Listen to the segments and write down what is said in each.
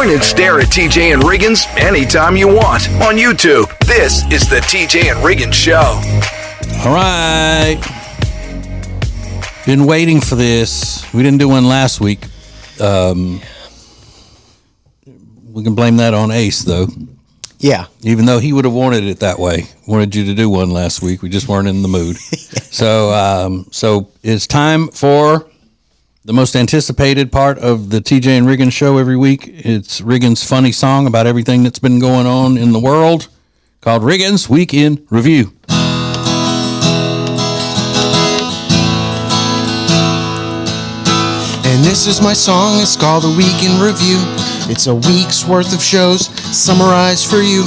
Join and stare at TJ and Riggins anytime you want on YouTube. This is the TJ and Riggins Show. All right. Been waiting for this. We didn't do one last week. We can blame that on Ace, though. Yeah. Even though he would have wanted it that way. Wanted you to do one last week. We just weren't in the mood. So it's time for the most anticipated part of the TJ and Riggins show every week. It's Riggins' funny song about everything that's been going on in the world called Riggins Week in Review. And this is my song, it's called A Week in Review. It's a week's worth of shows summarized for you.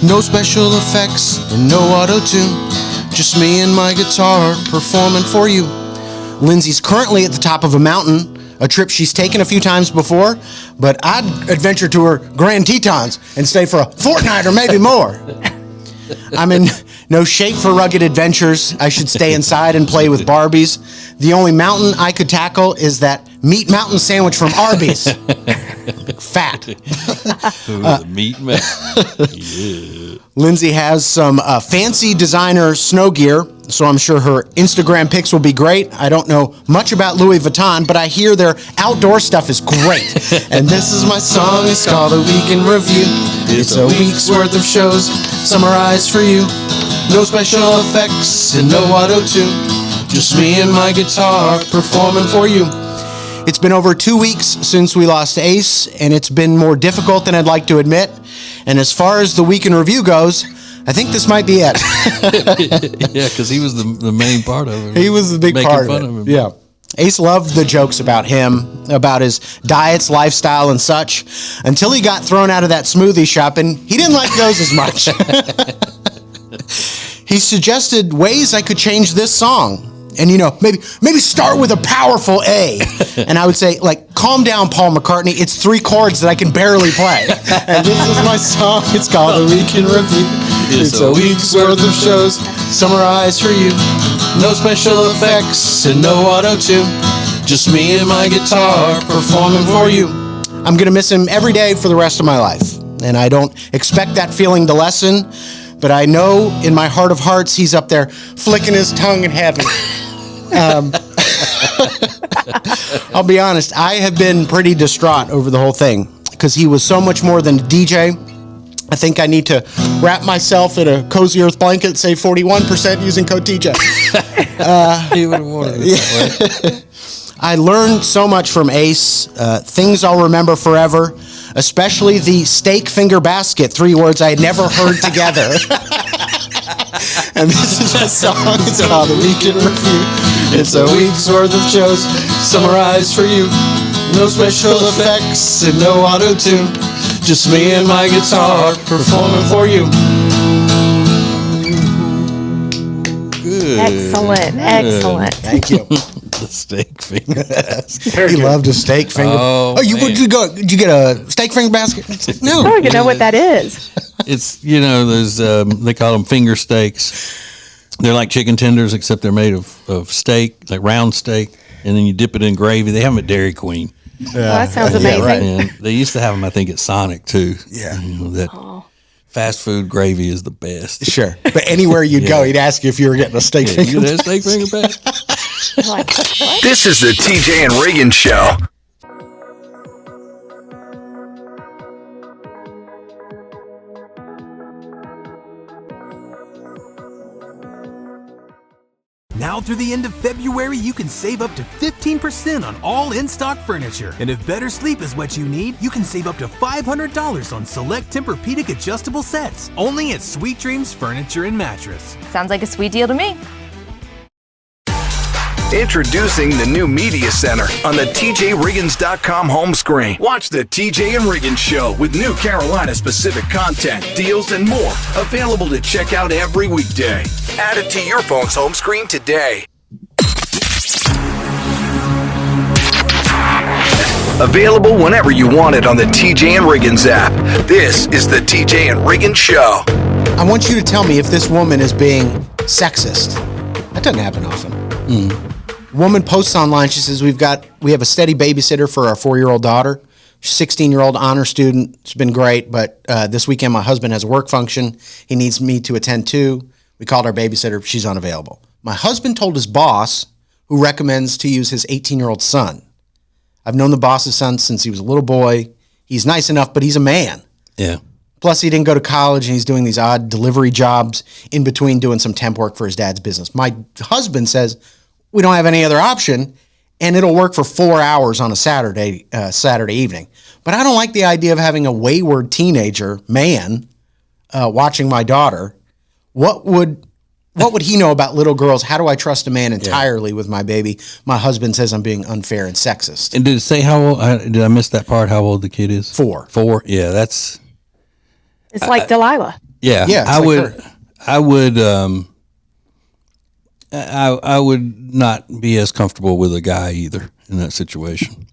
No special effects and no auto-tune. Just me and my guitar performing for you. Lindsay's currently at the top of a mountain, a trip she's taken a few times before, but I'd adventure to her Grand Tetons and stay for a fortnight or maybe more. I'm in no shape for rugged adventures. I should stay inside and play with Barbies. The only mountain I could tackle is that meat mountain sandwich from Arby's. Fat. The meat mountain. Yeah. Lindsay has some fancy designer snow gear, so I'm sure her Instagram pics will be great. I don't know much about Louis Vuitton, but I hear their outdoor stuff is great. And this is my song, it's called A Week in Review. It's a week's worth of shows summarized for you. No special effects and no auto-tune. Just me and my guitar performing for you. It's been over 2 weeks since we lost Ace, and it's been more difficult than I'd like to admit. And as far as the Week in Review goes, I think this might be it. Yeah, because he was the main part of it. He was the big part of it. Yeah. Ace loved the jokes about him, about his diets, lifestyle, and such, until he got thrown out of that smoothie shop, and he didn't like those as much. He suggested ways I could change this song. And, maybe start with a powerful A. And I would say, calm down, Paul McCartney. It's 3 chords that I can barely play. And this is my song. It's called A Week in Review. It's a week's worth of shows summarized for you. No special effects and no auto-tune. Just me and my guitar performing for you. I'm going to miss him every day for the rest of my life. And I don't expect that feeling to lessen. But I know in my heart of hearts, he's up there flicking his tongue in heaven. I'll be honest, I have been pretty distraught over the whole thing because he was so much more than a DJ. I think I need to wrap myself in a cozy earth blanket, save 41% using code TJ. He would have wanted it that way. I learned so much from Ace, things I'll remember forever, especially the steak finger basket, 3 words I had never heard together. And this is a song, it's called A Week in Review. It's a week's worth of shows summarized for you. No special effects and no auto-tune. Just me and my guitar performing for you. Good. Excellent. Thank you. The steak finger basket. He loved a steak finger. Did you get a steak finger basket? No. I don't even know what that is. It's, those, they call them finger steaks. They're like chicken tenders, except they're made of steak, like round steak, and then you dip it in gravy. They have them at Dairy Queen. That sounds amazing. Right. And they used to have them, I think, at Sonic, too. Yeah. That fast food gravy is the best. Sure. But anywhere you'd go, he'd ask you if you were getting a steak finger You get a steak finger basket? What? This is the TJ and Riggins Show. Now through the end of February, you can save up to 15% on all in-stock furniture. And if better sleep is what you need, you can save up to $500 on select Tempur-Pedic adjustable sets. Only at Sweet Dreams Furniture and Mattress. Sounds like a sweet deal to me. Introducing the new Media Center on the TJRiggins.com home screen. Watch the TJ and Riggins Show with new Carolina-specific content, deals, and more. Available to check out every weekday. Add it to your phone's home screen today. Available whenever you want it on the TJ and Riggins app. This is the TJ and Riggins Show. I want you to tell me if this woman is being sexist. That doesn't happen often. Woman posts online, she says, we have a steady babysitter for our 4-year-old daughter. 16-year-old honor student. It's been great, but this weekend my husband has a work function he needs me to attend to. We called our babysitter. She's unavailable. My husband told his boss, who recommends to use his 18-year-old son. I've known the boss's son since he was a little boy. He's nice enough, but he's a man. Yeah. Plus, he didn't go to college, and he's doing these odd delivery jobs in between doing some temp work for his dad's business. My husband says we don't have any other option, and it'll work for 4 hours on a Saturday evening. But I don't like the idea of having a wayward teenager man watching my daughter. What would he know about little girls? How do I trust a man entirely with my baby? My husband says I'm being unfair and sexist. And did it say how old? Did I miss that part? How old the kid is? 4. 4. Yeah, that's. It's like Delilah. Yeah, Yeah, it's I like would. her. I would not be as comfortable with a guy either in that situation.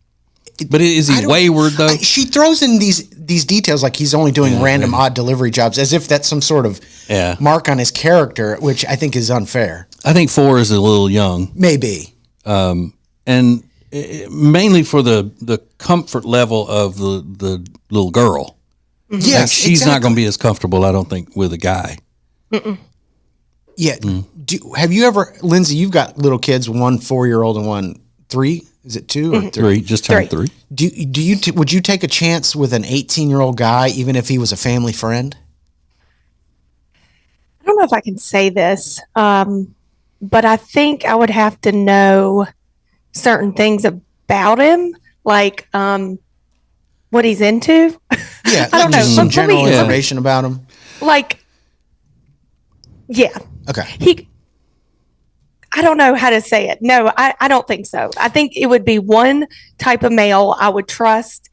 But is he wayward though? She throws in these details like he's only doing random odd delivery jobs, as if that's some sort of mark on his character, which I think is unfair. I think 4 is a little young. Maybe. And mainly for the comfort level of the little girl. Yes, Like, she's not going to be as comfortable, I don't think, with a guy. Yeah. Have you ever, Lindsay? You've got little kids, one 4-year-old and one 3. Is it 2 or 3? 3, just turned 3. Would you take a chance with an 18-year-old guy, even if he was a family friend? I don't know if I can say this, but I think I would have to know certain things about him, like what he's into. Yeah, I don't know. just some For general me, information about him. like, yeah, Okay. I don't know how to say it. No, I don't think so. I think it would be one type of male I would trust.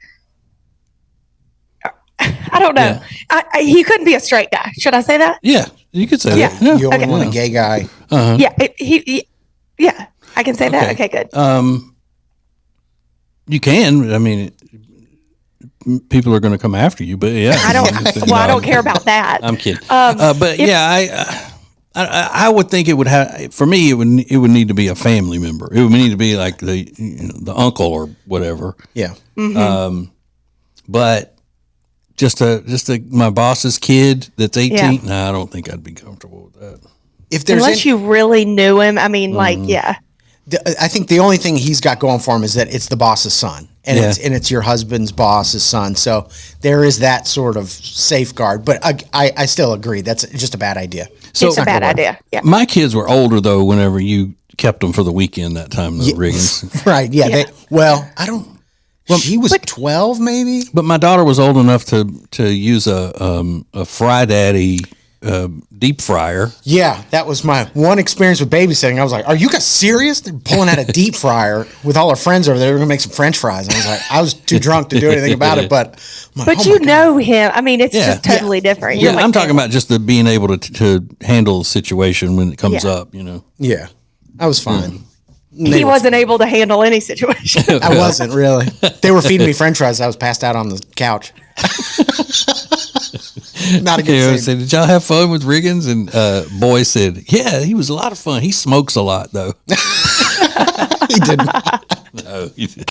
I don't know. Yeah. He couldn't be a straight guy. Should I say that? Yeah, you could say Yeah. that. Yeah. You only want a gay guy. Yeah. Yeah. I can say that. Okay, good. You can. I mean, people are going to come after you, but yeah. I don't care about that. I'm kidding. But I would think it would have, for me, it would need to be a family member. It would need to be like the uncle or whatever. Yeah. But just my boss's kid that's 18, Yeah. no, I don't think I'd be comfortable with that. If there's Unless you really knew him. I mean, I think the only thing he's got going for him is that it's the boss's son, and it's your husband's boss's son. So there is that sort of safeguard. But I still agree that's just a bad idea. So it's a bad idea. Yeah. My kids were older though. Whenever you kept them for the weekend that time, the Riggins. Right? Yeah. I don't. She was 12, maybe. But my daughter was old enough to use a Fry Daddy deep fryer. Yeah, that was my one experience with babysitting. I was like, "Are you guys serious? They're pulling out a deep fryer with all our friends over there. They're gonna make some French fries." And I was like, I was too drunk to do anything about it. But I'm like, But oh you my God. know him. I mean, it's just totally different. Yeah, You're like, I'm talking about just the being able to handle the situation when it comes up. You know. Yeah, I was fine. he wasn't able to handle any situation. I wasn't really. They were feeding me French fries. I was passed out on the couch. Not a good Yeah, I scene. said, did y'all have fun with Riggins? And boy said, yeah, he was a lot of fun. He smokes a lot though. He didn't. No, he didn't.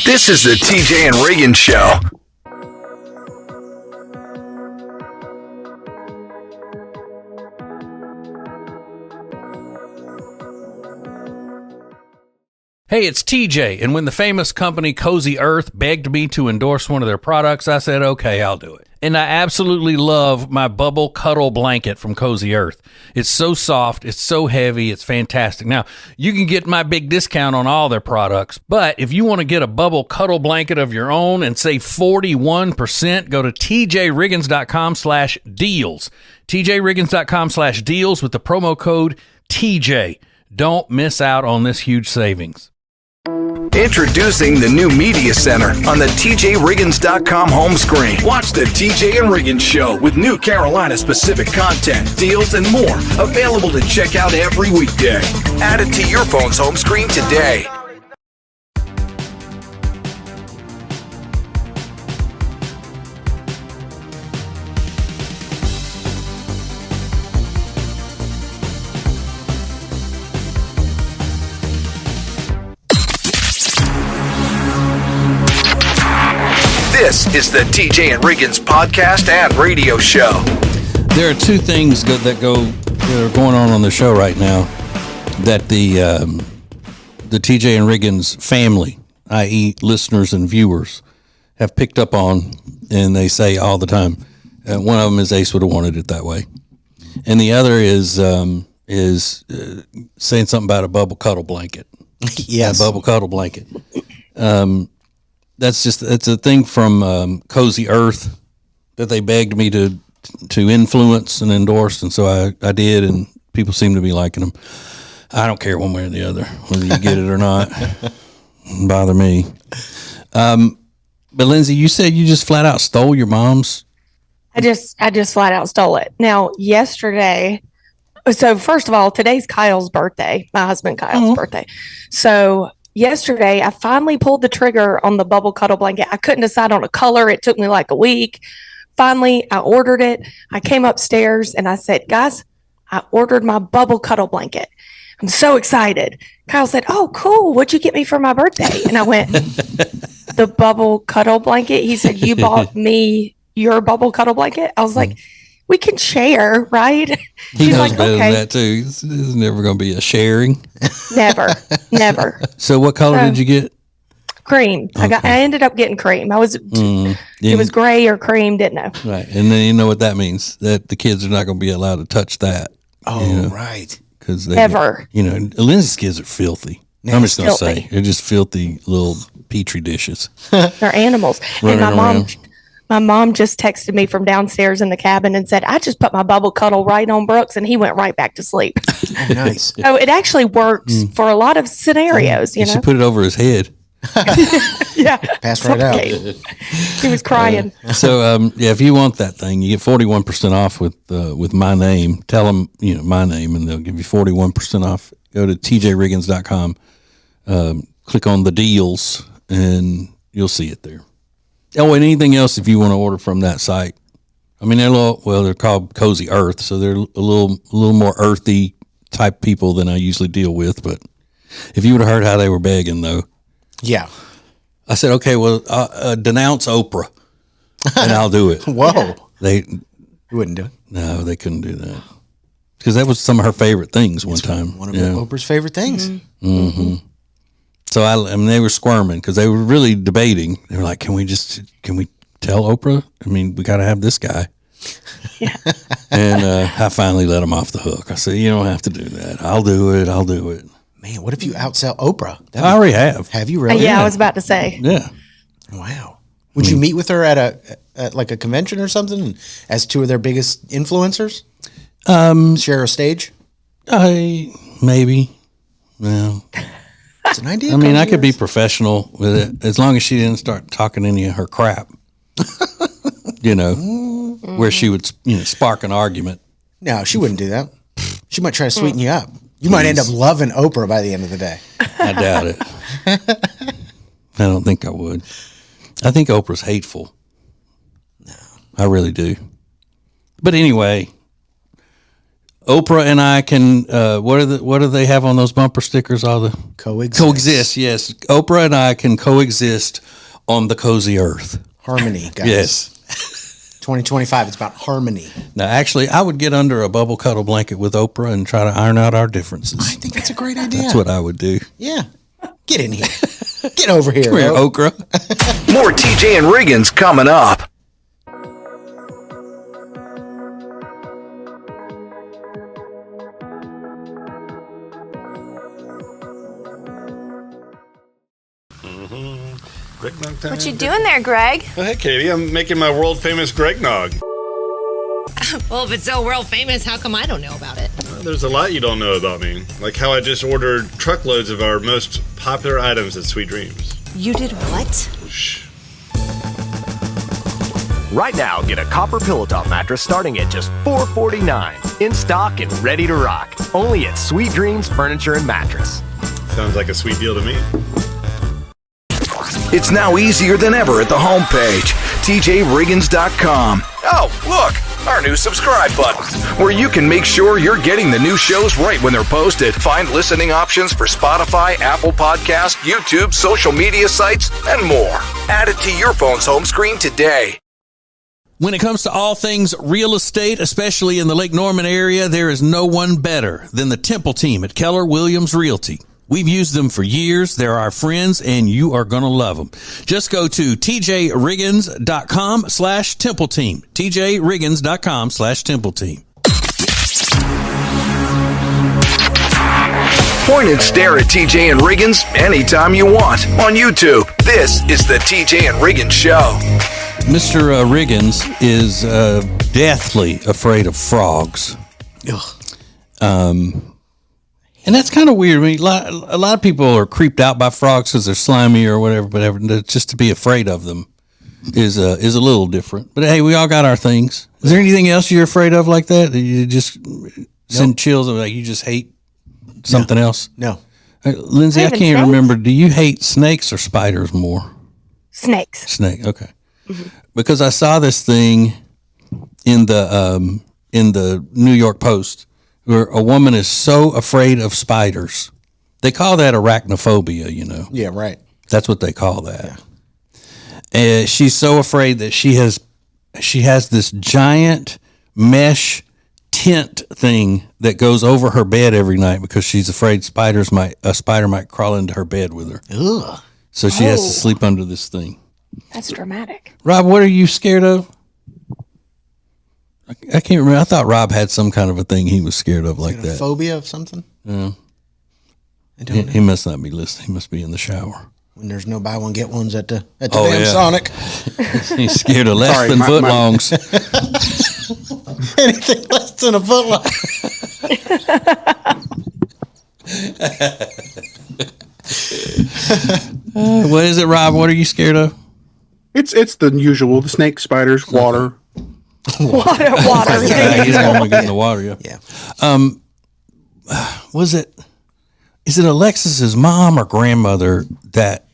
This is the TJ and Riggins Show. Hey, it's TJ, and when the famous company Cozy Earth begged me to endorse one of their products, I said, okay, I'll do it. And I absolutely love my Bubble Cuddle Blanket from Cozy Earth. It's so soft, it's so heavy, it's fantastic. Now, you can get my big discount on all their products, but if you want to get a Bubble Cuddle Blanket of your own and save 41%, go to tjriggins.com/deals. tjriggins.com/deals with the promo code TJ. Don't miss out on this huge savings. Introducing the new Media Center on the TJRiggins.com home screen. Watch the TJ and Riggins Show with new Carolina-specific content, deals, and more. Available to check out every weekday. Add it to your phone's home screen today. This is the TJ and Riggins podcast and radio show. There are two things that are going on the show right now that the TJ and Riggins family, i.e. listeners and viewers, have picked up on, and they say all the time. One of them is Ace would have wanted it that way, and the other is saying something about a bubble cuddle blanket. Yes, a bubble cuddle blanket. It's a thing from Cozy Earth that they begged me to influence and endorse, and so I did, and people seem to be liking them. I don't care one way or the other whether you get it or not. Doesn't bother me. But Lindsay, you said you just flat out stole your mom's. I just flat out stole it. Now, yesterday, so first of all, today's Kyle's birthday, my husband Kyle's birthday. So yesterday, I finally pulled the trigger on the bubble cuddle blanket. I couldn't decide on a color. It took me like a week. Finally, I ordered it. I came upstairs and I said, guys, I ordered my bubble cuddle blanket. I'm so excited. Kyle said, oh, cool. What'd you get me for my birthday? And I went, the bubble cuddle blanket. He said, you bought me your bubble cuddle blanket? I was like, we can share, right? He knows like, better than that too. This is never going to be a sharing. Never. So what color did you get? Cream. Okay. I ended up getting cream. It was gray or cream, didn't know. Right. And then you know what that means, that the kids are not going to be allowed to touch that. Oh, right. Because ever. Lindsay's kids are filthy. I'm just going to say, they're just filthy little petri dishes. They're animals. And my mom just texted me from downstairs in the cabin and said, I just put my bubble cuddle right on Brooks and he went right back to sleep. Oh, nice. So it actually works for a lot of scenarios, you should put it over his head. Yeah. Pass right out. He was crying. So if you want that thing, you get 41% off with my name. Tell them, my name, and they'll give you 41% off. Go to tjriggins.com, click on the deals, and you'll see it there. Oh, and anything else if you want to order from that site. I mean, they're called Cozy Earth, so they're a little more earthy type people than I usually deal with. But if you would have heard how they were begging, though. Yeah. I said, okay, well, denounce Oprah, and I'll do it. Whoa. They wouldn't do it. No, they couldn't do that. Because that was some of her favorite things one time. One of Oprah's favorite things. Mm-hmm. So they were squirming because they were really debating. They were like, can we tell Oprah? I mean, we got to have this guy. Yeah. And I finally let him off the hook. I said, you don't have to do that. I'll do it. Man, what if you outsell Oprah? I already have. Have you really? Yeah, I was about to say. Yeah. Wow. Would you meet with her at like a convention or something as two of their biggest influencers? Share a stage? Maybe. Well, it's an idea. I mean, I could be professional with it as long as she didn't start talking any of her crap. Where she would spark an argument. No, she wouldn't do that. She might try to sweeten you up. You might end up loving Oprah by the end of the day. I doubt it. I don't think I would. I think Oprah's hateful. No, I really do. But anyway, Oprah and I can. What do they have on those bumper stickers? All the coexist. Yes, Oprah and I can coexist on the cozy earth. Harmony, guys. Yes. 2025. It's about harmony. Now, actually, I would get under a bubble cuddle blanket with Oprah and try to iron out our differences. I think that's a great idea. That's what I would do. Yeah. Get in here. Get over here. Come here, Okra. More TJ and Riggins coming up. What you doing there, Greg? Oh, hey, Katie. I'm making my world-famous Greg Nog. Well, if it's so world famous, how come I don't know about it? There's a lot you don't know about me. Like how I just ordered truckloads of our most popular items at Sweet Dreams. You did what? Shh. Right now, get a copper pillow top mattress starting at just $449. In stock and ready to rock. Only at Sweet Dreams Furniture and Mattress. Sounds like a sweet deal to me. It's now easier than ever at the homepage, tjriggins.com. Oh, look, our new subscribe button, where you can make sure you're getting the new shows right when they're posted. Find listening options for Spotify, Apple Podcasts, YouTube, social media sites, and more. Add it to your phone's home screen today. When it comes to all things real estate, especially in the Lake Norman area, there is no one better than the Temple team at Keller Williams Realty. We've used them for years. They're our friends, and you are going to love them. Just go to tjriggins.com/Temple Team. tjriggins.com/Temple Team. Point and stare at TJ and Riggins anytime you want on YouTube. This is the TJ and Riggins Show. Mr. Riggins is deathly afraid of frogs. And that's kind of weird. I mean, a lot of people are creeped out by frogs because they're slimy or whatever. Just to be afraid of them is a little different. But hey, we all got our things. Is there anything else you're afraid of like that? You just send chills of like you just hate something else? No. Lindsay, I can't remember. Do you hate snakes or spiders more? Snakes. Snake. Okay. Mm-hmm. Because I saw this thing in the New York Post where a woman is so afraid of spiders. They call that arachnophobia, you know. Yeah, right. That's what they call that. Yeah. And she's so afraid that she has this giant mesh tent thing that goes over her bed every night because she's afraid a spider might crawl into her bed with her. Ugh. So she has to sleep under this thing. That's dramatic. Rob, what are you scared of? I can't remember. I thought Rob had some kind of a thing he was scared of like that. Phobia of something? Yeah. I don't know. He must not be listening. He must be in the shower. When there's no buy one get ones at the damn Sonic. He's scared of less than footlongs. Anything less than a footlong. What is it, Rob? What are you scared of? It's the usual: the snakes, spiders, water. Water. Yeah, he's going to get in the water. Yeah. Is it Alexis's mom or grandmother that?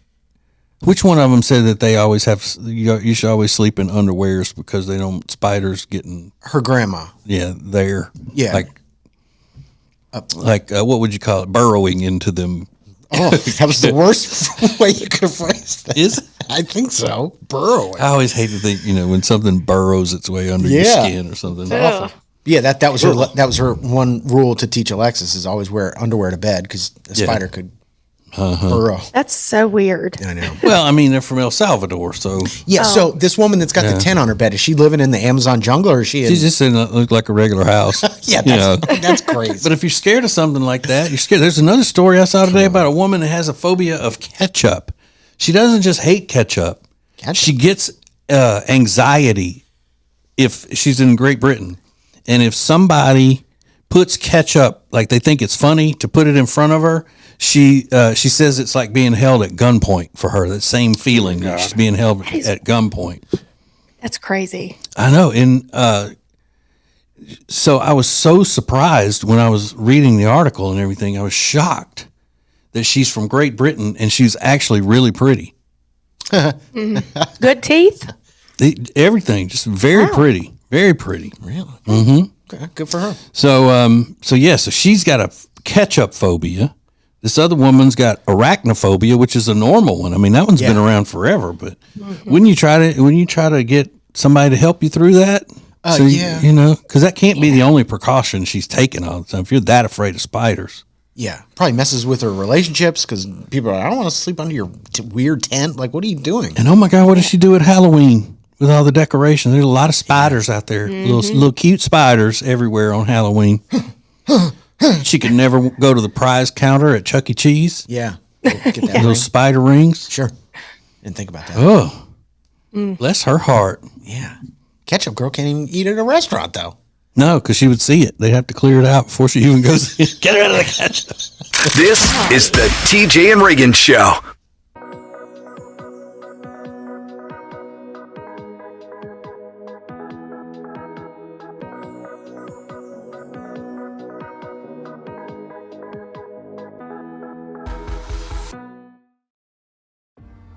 Which one of them said that they always have? You should always sleep in underwears because they don't spiders getting. Her grandma. Yeah, there. Yeah. Like what would you call it? Burrowing into them. Oh, that was the worst way you could have phrased that. Is it? I think so. Burrowing. I always hate to think, when something burrows its way under your skin or something. Awful. Yeah, that was her one rule to teach Alexis is always wear underwear to bed because a spider could burrow. That's so weird. I know. Well, I mean, they're from El Salvador, so yeah. So this woman that's got the tent on her bed, is she living in the Amazon jungle or is she? She's just in look like a regular house. Yeah, that's crazy. But if you're scared of something like that, you're scared. There's another story I saw today about a woman that has a phobia of ketchup. She doesn't just hate ketchup. She gets anxiety if she's in Great Britain, and if somebody puts ketchup, like they think it's funny to put it in front of her. She says it's like being held at gunpoint for her. That same feeling that she's being held at gunpoint. That's crazy. I know. And so I was so surprised when I was reading the article and everything. I was shocked that she's from Great Britain and she's actually really pretty. Good teeth? Everything, just very pretty. Very pretty. Really? Mm-hmm. Okay, good for her. So she's got a ketchup phobia. This other woman's got arachnophobia, which is a normal one. I mean, that one's been around forever. But wouldn't you try to get somebody to help you through that? Because that can't be the only precaution she's taking all the time. If you're that afraid of spiders, probably messes with her relationships because people are like, I don't want to sleep under your weird tent. Like, what are you doing? And oh my God, what does she do at Halloween with all the decorations? There's a lot of spiders out there, little cute spiders everywhere on Halloween. She could never go to the prize counter at Chuck E. Cheese. Yeah. Get that those spider rings. Sure. Didn't think about that. Oh, bless her heart. Yeah. Ketchup girl can't even eat at a restaurant, though. No, because she would see it. They'd have to clear it out before she even goes in. Get her out of the ketchup. This is the TJ and Riggins Show.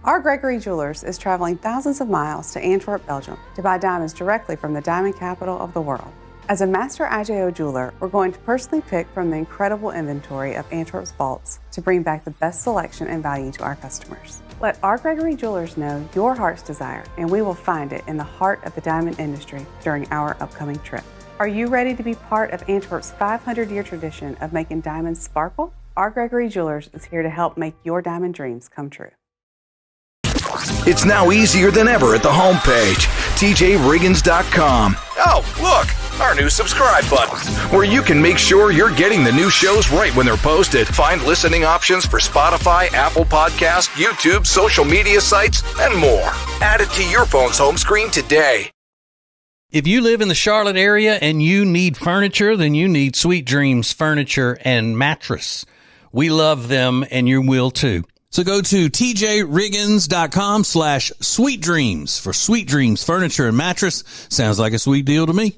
Our Gregory Jewelers is traveling thousands of miles to Antwerp, Belgium to buy diamonds directly from the diamond capital of the world. As a master IJO jeweler, we're going to personally pick from the incredible inventory of Antwerp's vaults to bring back the best selection and value to our customers. Let our Gregory Jewelers know your heart's desire, and we will find it in the heart of the diamond industry during our upcoming trip. Are you ready to be part of Antwerp's 500-year tradition of making diamonds sparkle? Our Gregory Jewelers is here to help make your diamond dreams come true. It's now easier than ever at the homepage, TJRiggins.com. Oh, look, our new subscribe button, where you can make sure you're getting the new shows right when they're posted. Find listening options for Spotify, Apple Podcasts, YouTube, social media sites, and more. Add it to your phone's home screen today. If you live in the Charlotte area and you need furniture, then you need Sweet Dreams Furniture and Mattress. We love them, and you will too. So go to tjriggins.com/sweetdreams for Sweet Dreams Furniture and Mattress. Sounds like a sweet deal to me.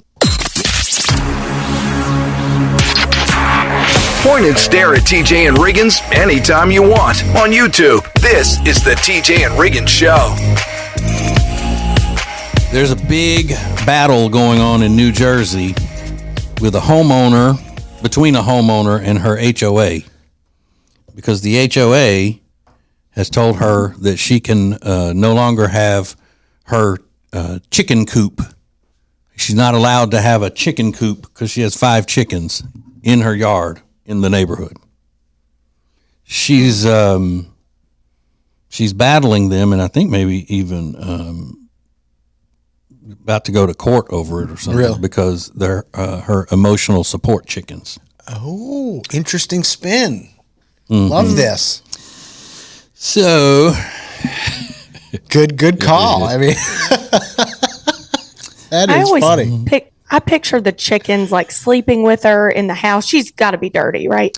Point and stare at TJ and Riggins anytime you want on YouTube. This is the TJ and Riggins Show. There's a big battle going on in New Jersey with between a homeowner and her HOA, because the HOA has told her that she can no longer have her chicken coop. She's not allowed to have a chicken coop because she has 5 chickens in her yard in the neighborhood. She's battling them, and I think maybe even about to go to court over it or something. Really? Because they're her emotional support chickens. Oh, interesting spin. Mm-hmm. Love this. So good call. I mean, that is funny. I picture the chickens like sleeping with her in the house. She's got to be dirty, right?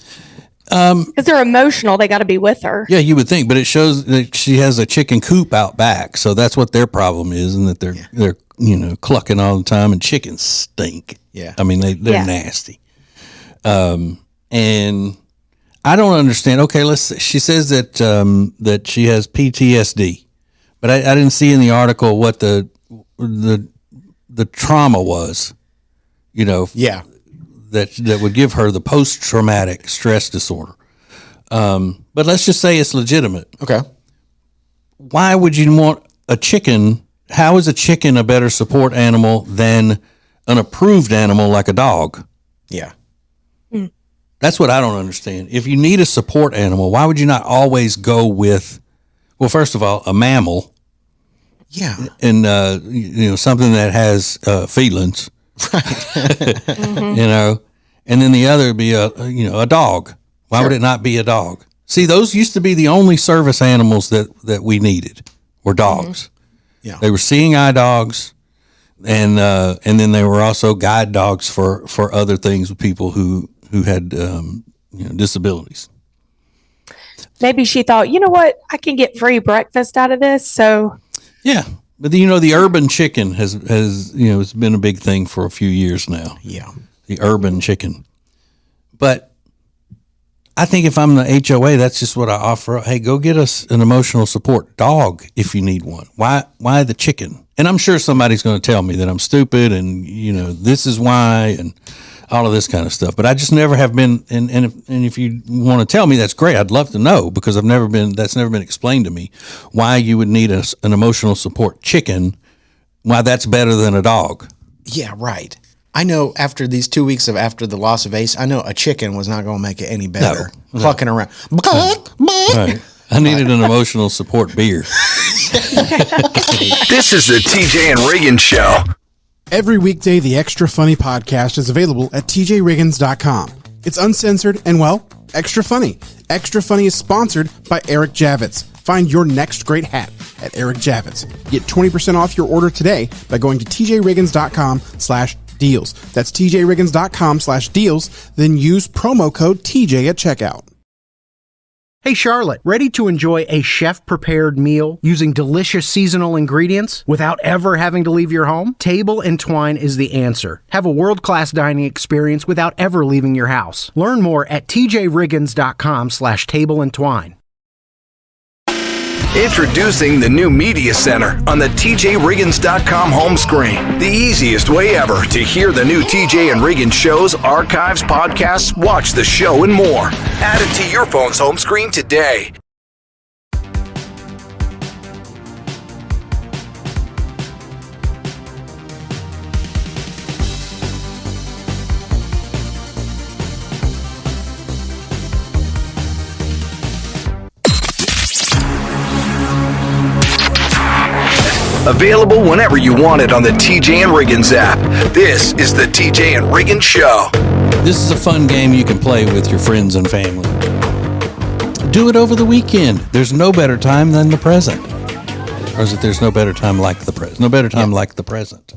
Because they're emotional, they got to be with her. Yeah, you would think, but it shows that she has a chicken coop out back, so that's what their problem is, and that they're clucking all the time, and chickens stink. Yeah, I mean they're nasty. And I don't understand. Okay, she says that that she has PTSD, but I didn't see in the article what the trauma was. Yeah. That would give her the post-traumatic stress disorder. But let's just say it's legitimate. Okay. Why would you want a chicken? How is a chicken a better support animal than an approved animal like a dog? Yeah. That's what I don't understand. If you need a support animal, why would you not always go with, well, first of all, a mammal? Yeah. And, something that has feelings. Right. Mm-hmm. And then the other would be a dog. Why would it not be a dog? See, those used to be the only service animals that we needed were dogs. Mm-hmm. Yeah. They were seeing eye dogs, and then they were also guide dogs for other things with people who had disabilities. Maybe she thought, you know what, I can get free breakfast out of this. So yeah. But the urban chicken has it's been a big thing for a few years now. Yeah, the urban chicken. But I think if I'm the HOA, that's just what I offer. Hey, go get us an emotional support dog if you need one. Why the chicken? And I'm sure somebody's going to tell me that I'm stupid and this is why and all of this kind of stuff. But I just never have been. And if you want to tell me, that's great. I'd love to know, because that's never been explained to me why you would need an emotional support chicken. Why that's better than a dog. Yeah, right. I know after these 2 weeks after the loss of Ace, I know a chicken was not going to make it any better. No. Clucking around. Right. I needed an emotional support beer. This is the TJ and Riggins Show. Every weekday, the Extra Funny podcast is available at tjriggins.com. It's uncensored and, well, extra funny. Extra Funny is sponsored by Eric Javits. Find your next great hat at Eric Javits. Get 20% off your order today by going to tjriggins.com/deals. That's tjriggins.com/deals. Then use promo code TJ at checkout. Hey Charlotte, ready to enjoy a chef-prepared meal using delicious seasonal ingredients without ever having to leave your home? Table and Twine is the answer. Have a world-class dining experience without ever leaving your house. Learn more at tjriggins.com/tableandtwine. Introducing the new Media Center on the TJRiggins.com home screen. The easiest way ever to hear the new TJ and Riggins shows, archives, podcasts, watch the show, and more. Add it to your phone's home screen today. Available whenever you want it on the TJ and Riggins app. This is the TJ and Riggins Show. This is a fun game you can play with your friends and family. Do it over the weekend. There's no better time than the present. Or is it there's no better time like the present? No better time like the present.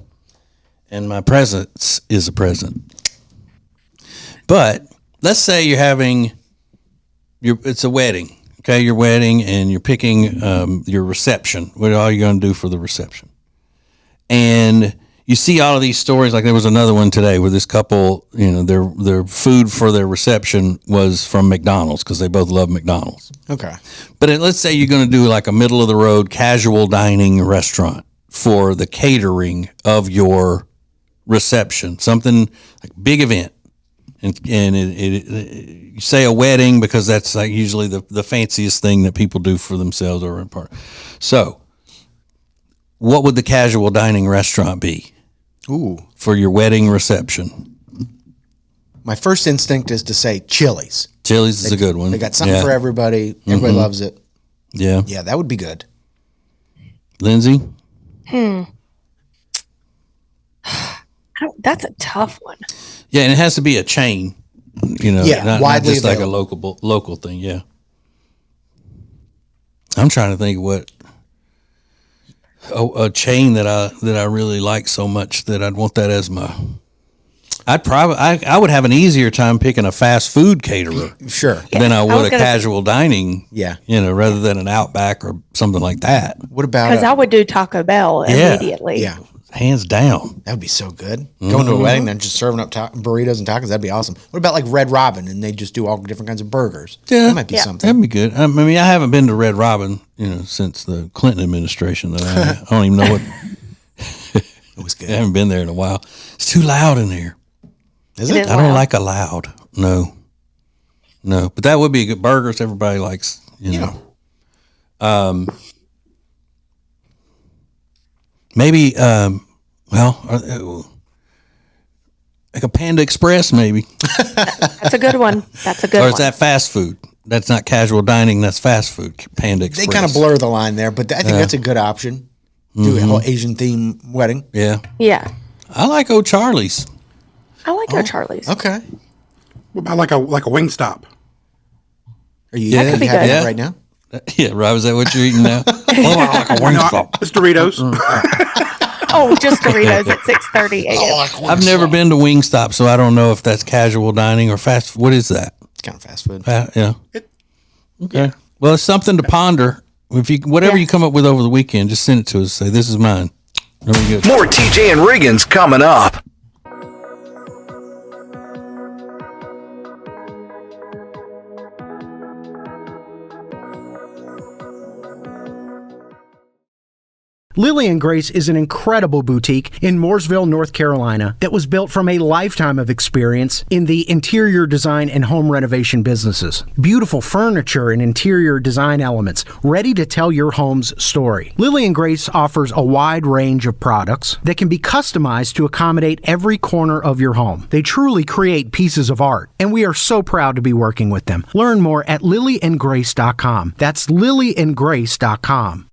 And my presence is a present. But let's say you're having, it's a wedding. Okay, your wedding, and you're picking your reception. What are you going to do for the reception? And you see all of these stories. Like there was another one today where this couple, their food for their reception was from McDonald's because they both love McDonald's. Okay. But let's say you're going to do like a middle of the road casual dining restaurant for the catering of your reception, something like big event. And you say a wedding because that's like usually the fanciest thing that people do for themselves or in part. So, what would the casual dining restaurant be? Ooh, for your wedding reception. My first instinct is to say Chili's. Chili's is a good one. They got something for everybody. Everybody loves it. Yeah. Yeah, that would be good. Lindsay? That's a tough one. Yeah, and it has to be a chain, not just like a local thing. Yeah, I'm trying to think what a chain that I really like so much that I'd want that as my. I would have an easier time picking a fast food caterer, sure, than I would a casual dining. Yeah, rather than an Outback or something like that. What about? Because I would do Taco Bell immediately. Yeah. Hands down. That would be so good. Going to a wedding, then just serving up burritos and tacos, that'd be awesome. What about like Red Robin and they just do all different kinds of burgers? Yeah. That might be something. That'd be good. I mean, I haven't been to Red Robin, since the Clinton administration. That I don't even know what. It was good. I haven't been there in a while. It's too loud in there. Is it? I don't like a loud. No. But that would be good. Burgers, everybody likes, Maybe, like a Panda Express, maybe. That's a good one. Or is that fast food? That's not casual dining. That's fast food. Panda Express. They kind of blur the line there, but I think that's a good option. Do a whole Asian theme wedding. Yeah. Yeah. I like O'Charlie's. I like O'Charlie's. Okay. What about like a Wingstop? Are you having that right now? Yeah, Rob, is that what you're eating now? Like a Wingstop. It's Doritos. Just Doritos at 6:30 a.m. I've never been to Wingstop, so I don't know if that's casual dining or fast. What is that? It's kind of fast food. Yeah. Okay. Well, it's something to ponder. If whatever you come up with over the weekend, just send it to us. Say this is mine. Really good. More TJ and Riggins coming up. Lily & Grace is an incredible boutique in Mooresville, North Carolina that was built from a lifetime of experience in the interior design and home renovation businesses. Beautiful furniture and interior design elements ready to tell your home's story. Lily & Grace offers a wide range of products that can be customized to accommodate every corner of your home. They truly create pieces of art, and we are so proud to be working with them. Learn more at lilyandgrace.com. That's lilyandgrace.com.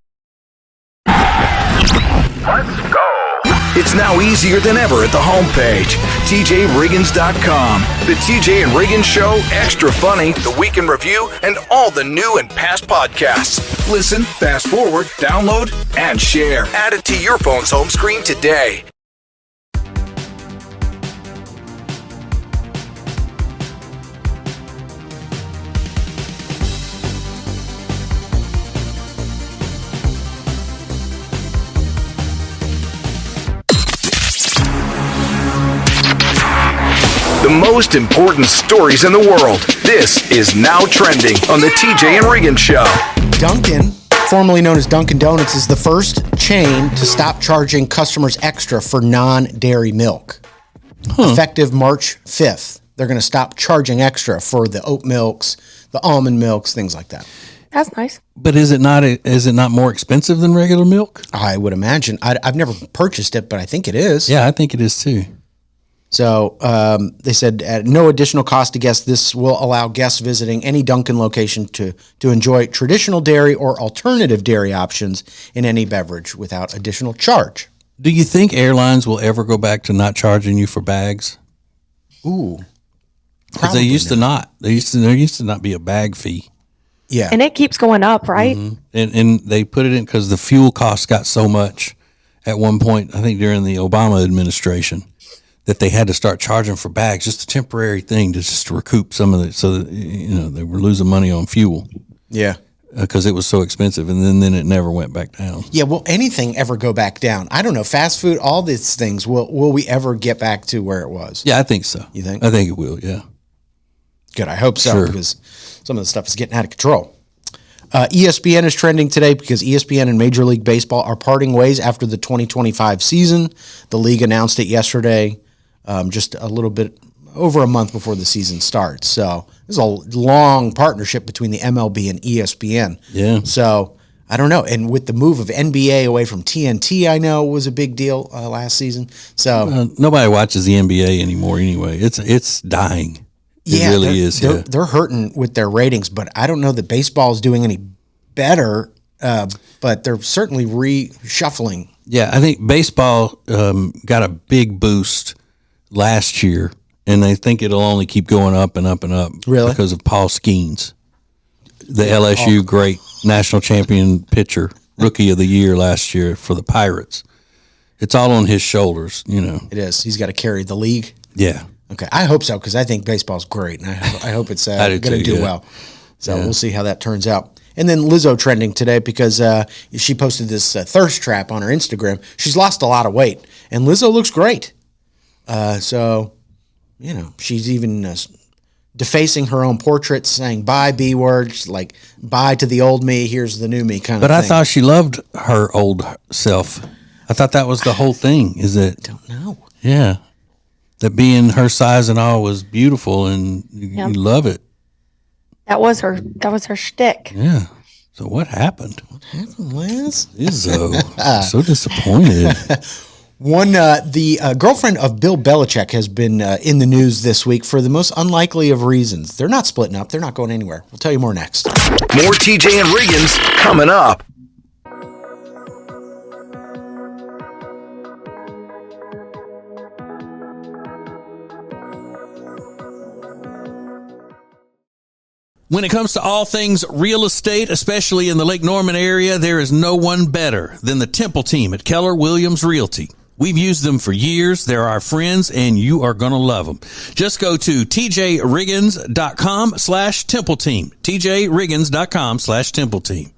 Let's go. It's now easier than ever at the homepage, TJRiggins.com. The TJ and Riggins Show, Extra Funny, The Week in Review, and all the new and past podcasts. Listen, fast forward, download, and share. Add it to your phone's home screen today. The most important stories in the world. This is Now Trending on the TJ and Riggins Show. Duncan formerly known as Dunkin' Donuts, is the first chain to stop charging customers extra for non-dairy milk. Effective March 5th, they're going to stop charging extra for the oat milks, the almond milks, things like that. That's nice. But is it not more expensive than regular milk? I would imagine. I've never purchased it, but I think it is. Yeah, I think it is too. So they said at no additional cost to guests, this will allow guests visiting any Dunkin' location to enjoy traditional dairy or alternative dairy options in any beverage without additional charge. Do you think airlines will ever go back to not charging you for bags? Ooh. Because they used to not. There used to not be a bag fee. Yeah. And it keeps going up, right? Mm-hmm. And they put it in because the fuel costs got so much at one point, I think during the Obama administration, that they had to start charging for bags, just a temporary thing to recoup some of it, so that, they were losing money on fuel. Yeah. Because it was so expensive, and then it never went back down. Yeah, will anything ever go back down? I don't know. Fast food, all these things, will we ever get back to where it was? Yeah, I think so. You think? I think it will, yeah. Good, I hope so, Sure. because some of the stuff is getting out of control. ESPN is trending today because ESPN and Major League Baseball are parting ways after the 2025 season. The league announced it yesterday, just a little bit over a month before the season starts. So this is a long partnership between the MLB and ESPN. Yeah. So I don't know. And with the move of NBA away from TNT, I know was a big deal last season. So nobody watches the NBA anymore anyway. It's dying. It really is. They're hurting with their ratings, but I don't know that baseball is doing any better. But they're certainly reshuffling. Yeah, I think baseball got a big boost last year, and they think it'll only keep going up and up and up. Really? Because of Paul Skeens, the LSU great national champion pitcher, rookie of the year last year for the Pirates. It's all on his shoulders, It is. He's got to carry the league. Yeah. Okay, I hope so because I think baseball's great, and I hope it's going to do well. So we'll see how that turns out. And then Lizzo trending today because she posted this thirst trap on her Instagram. She's lost a lot of weight, and Lizzo looks great. So, she's even defacing her own portrait, saying bye B words, like bye to the old me, here's the new me kind of thing. But I thought she loved her old self. I thought that was the whole thing. Is it? I don't know. Yeah. That being her size and all was beautiful, and you love it. That was her shtick. Yeah. So what happened? What happened, Liz? Lizzo. So disappointed. The girlfriend of Bill Belichick has been in the news this week for the most unlikely of reasons. They're not splitting up. They're not going anywhere. We'll tell you more next. More TJ and Riggins coming up. When it comes to all things real estate, especially in the Lake Norman area, there is no one better than the Temple team at Keller Williams Realty. We've used them for years. They're our friends, and you are going to love them. Just go to tjriggins.com/Temple team. tjriggins.com/Temple team.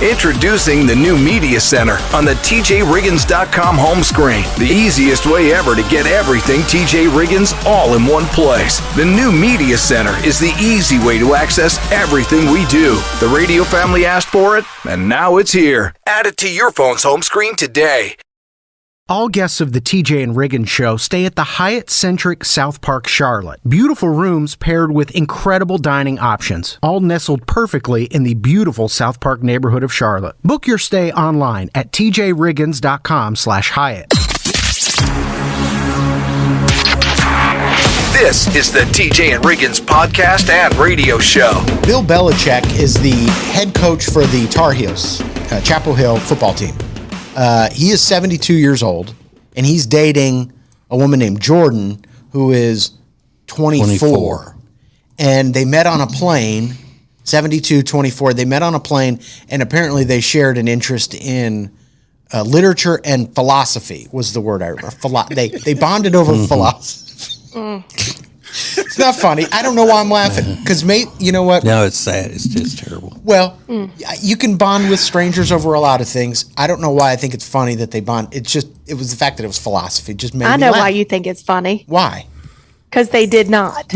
Introducing the new Media Center on the TJRiggins.com home screen. The easiest way ever to get everything TJ Riggins all in one place. The new Media Center is the easy way to access everything we do. The radio family asked for it, and now it's here. Add it to your phone's home screen today. All guests of the TJ and Riggins Show stay at the Hyatt-centric South Park Charlotte. Beautiful rooms paired with incredible dining options, all nestled perfectly in the beautiful South Park neighborhood of Charlotte. Book your stay online at tjriggins.com/Hyatt. This is the TJ and Riggins podcast and radio show. Bill Belichick is the head coach for the Tar Heels, Chapel Hill football team. He is 72 years old, and he's dating a woman named Jordan, who is 24. And they met on a plane, 72, 24. They met on a plane, and apparently they shared an interest in literature and philosophy was the word I remember. They bonded over philosophy. It's not funny. I don't know why I'm laughing. Because, mate, you know what? No, it's sad. It's just terrible. Well, you can bond with strangers over a lot of things. I don't know why I think it's funny that they bond. It was the fact that it was philosophy. It just made I me know laugh. why you think it's funny. Why? Because they did not.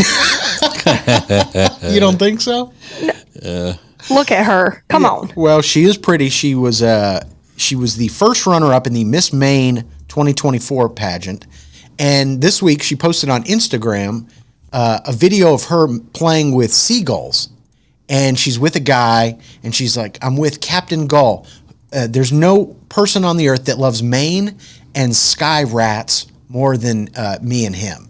You don't think so? Look at her. Come on. Well, she is pretty. She was the first runner-up in the Miss Maine 2024 pageant. And this week she posted on Instagram a video of her playing with seagulls. And she's with a guy, and she's like, I'm with Captain Gull. There's no person on the earth that loves Maine and sky rats more than me and him.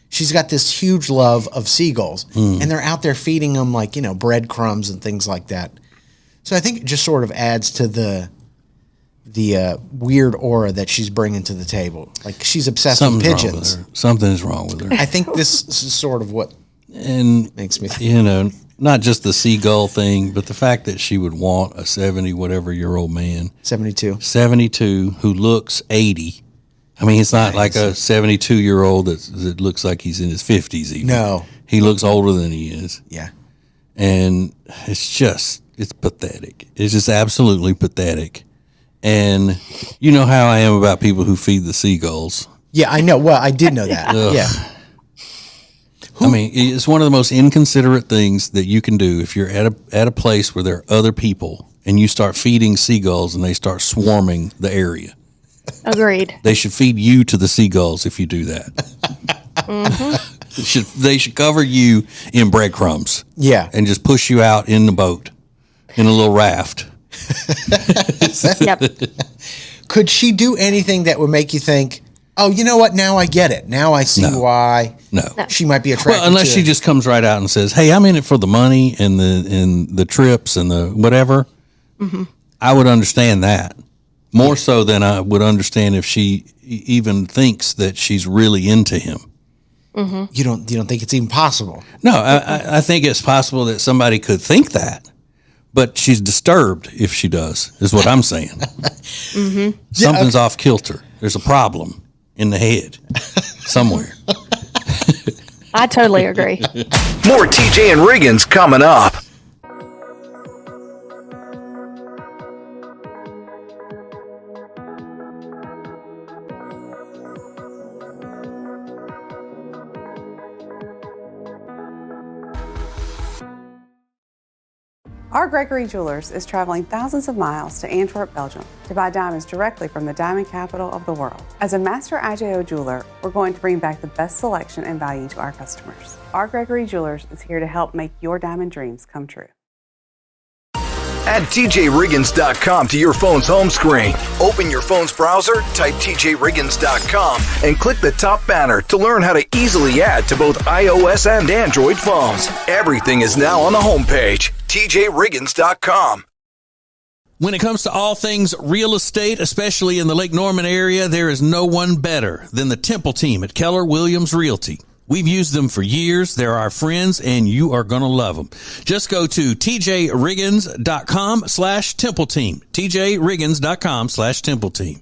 She's got this huge love of seagulls, and they're out there feeding them like, breadcrumbs and things like that. So I think it just sort of adds to the weird aura that she's bringing to the table. Like, she's obsessed with pigeons. Something's wrong with her. I think this is sort of what makes me think. Not just the seagull thing, but the fact that she would want a 70-whatever-year-old man. 72, who looks 80. I mean, it's not like a 72-year-old that looks like he's in his 50s even. No. He looks older than he is. Yeah. And it's pathetic. It's just absolutely pathetic. And you know how I am about people who feed the seagulls. Yeah, I know. Well, I did know that. Yeah. I mean, it's one of the most inconsiderate things that you can do if you're at a place where there are other people and you start feeding seagulls and they start swarming the area. Agreed. They should feed you to the seagulls if you do that. They should cover you in breadcrumbs. Yeah. And just push you out in the boat in a little raft. Yep. Could she do anything that would make you think, oh, you know what? Now I get it. Now I see why she might be attracted. Well, unless she just comes right out and says, "Hey, I'm in it for the money and the trips and the whatever." Mm-hmm. I would understand that more so than I would understand if she even thinks that she's really into him. Mm-hmm. You don't think it's even possible? No, I think it's possible that somebody could think that, but she's disturbed if she does. Is what I'm saying. Mm-hmm. Something's off kilter. There's a problem in the head somewhere. I totally agree. More TJ and Riggins coming up. Our Gregory Jewelers is traveling thousands of miles to Antwerp, Belgium to buy diamonds directly from the diamond capital of the world. As a master IJO jeweler, we're going to bring back the best selection and value to our customers. Our Gregory Jewelers is here to help make your diamond dreams come true. Add TJRiggins.com to your phone's home screen. Open your phone's browser, type TJRiggins.com, and click the top banner to learn how to easily add to both iOS and Android phones. Everything is now on the homepage, TJRiggins.com. When it comes to all things real estate, especially in the Lake Norman area, there is no one better than the Temple team at Keller Williams Realty. We've used them for years. They're our friends, and you are going to love them. Just go to TJRiggins.com/Temple Team. TJRiggins.com/Temple Team.